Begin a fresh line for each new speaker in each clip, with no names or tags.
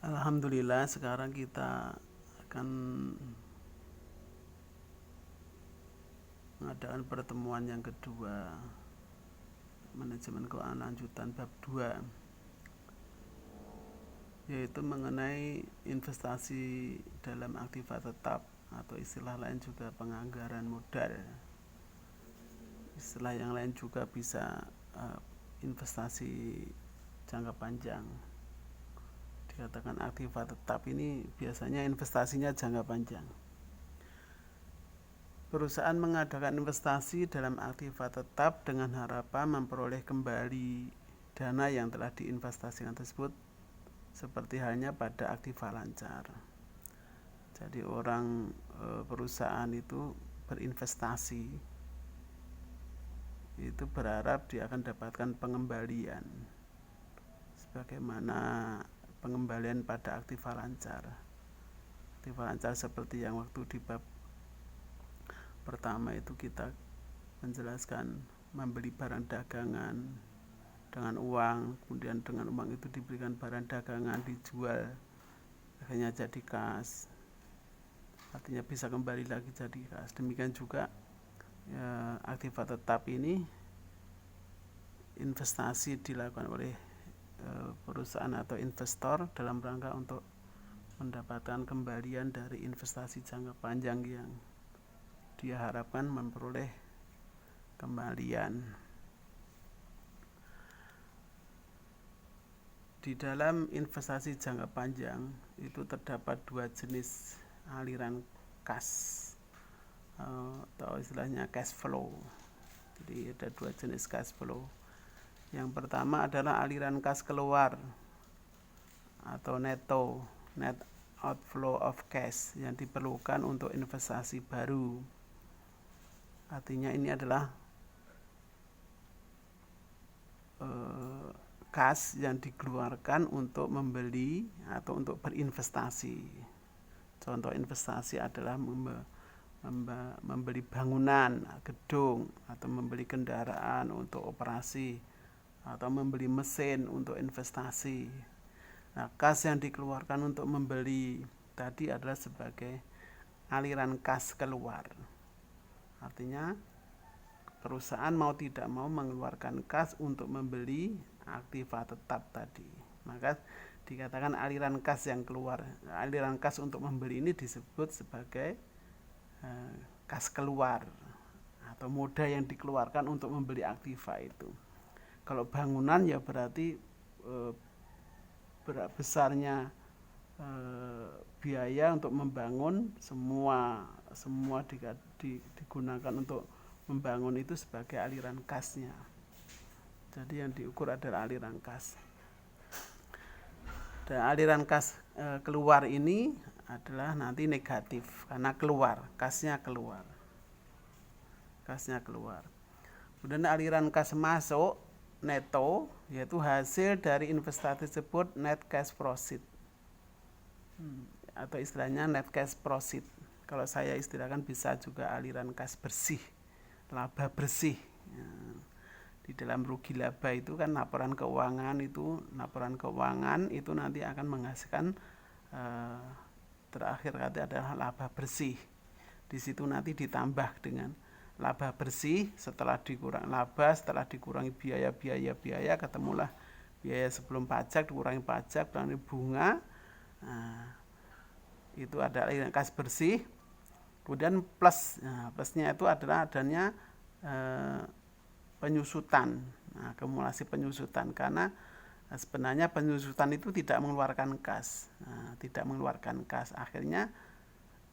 Alhamdulillah, sekarang kita akan mengadakan pertemuan yang kedua, manajemen keuangan lanjutan bab 2, yaitu mengenai investasi dalam aktiva tetap atau istilah lain juga penganggaran modal. Istilah yang lain juga bisa investasi jangka panjang. Dikatakan aktiva tetap ini biasanya investasinya jangka panjang. Perusahaan mengadakan investasi dalam aktiva tetap dengan harapan memperoleh kembali dana yang telah diinvestasikan tersebut, seperti halnya pada aktiva lancar. Jadi perusahaan itu berinvestasi, itu berharap dia akan dapatkan pengembalian sebagaimana pengembalian pada aktiva lancar. Aktiva lancar seperti yang waktu di bab pertama itu kita menjelaskan membeli barang dagangan dengan uang, kemudian dengan uang itu diberikan barang dagangan, dijual, akhirnya jadi kas, artinya bisa kembali lagi jadi kas. Demikian juga aktiva tetap ini investasi dilakukan oleh perusahaan atau investor dalam rangka untuk mendapatkan kembalian dari investasi jangka panjang yang dia harapkan memperoleh kembalian. Di dalam investasi jangka panjang itu terdapat dua jenis aliran kas atau istilahnya cash flow. Jadi ada dua jenis cash flow. Yang pertama adalah aliran kas keluar atau net outflow of cash yang diperlukan untuk investasi baru. Artinya ini adalah kas yang dikeluarkan untuk membeli atau untuk berinvestasi. Contoh investasi adalah membeli bangunan, gedung, atau membeli kendaraan untuk operasi, atau membeli mesin untuk investasi. Nah, kas yang dikeluarkan untuk membeli tadi adalah sebagai aliran kas keluar. Artinya perusahaan mau tidak mau mengeluarkan kas untuk membeli aktiva tetap tadi. Maka dikatakan aliran kas yang keluar, aliran kas untuk membeli ini disebut sebagai kas keluar atau moda yang dikeluarkan untuk membeli aktiva itu. Kalau bangunan ya berarti besarnya biaya untuk membangun semua digunakan untuk membangun itu sebagai aliran kasnya. Jadi yang diukur adalah aliran kas. Dan aliran kas keluar ini adalah nanti negatif karena kasnya keluar. Kemudian aliran kas masuk neto, yaitu hasil dari investasi tersebut net cash proceed, atau istilahnya net cash proceed. Kalau saya istilahkan bisa juga aliran kas bersih, laba bersih. Di dalam rugi laba itu kan laporan keuangan itu nanti akan menghasilkan terakhir kata adalah laba bersih. Di situ nanti ditambah dengan laba bersih setelah dikurangi biaya, ketemulah biaya sebelum pajak dikurangi pajak dan bunga. Itu adalah kas bersih. Kemudian plusnya itu adalah adanya penyusutan, akumulasi penyusutan, karena sebenarnya penyusutan itu tidak mengeluarkan kas, akhirnya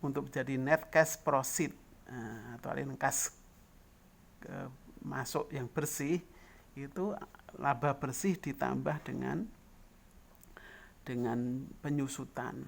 untuk menjadi net cash proceed atau aliran kas masuk yang bersih itu laba bersih ditambah dengan penyusutan.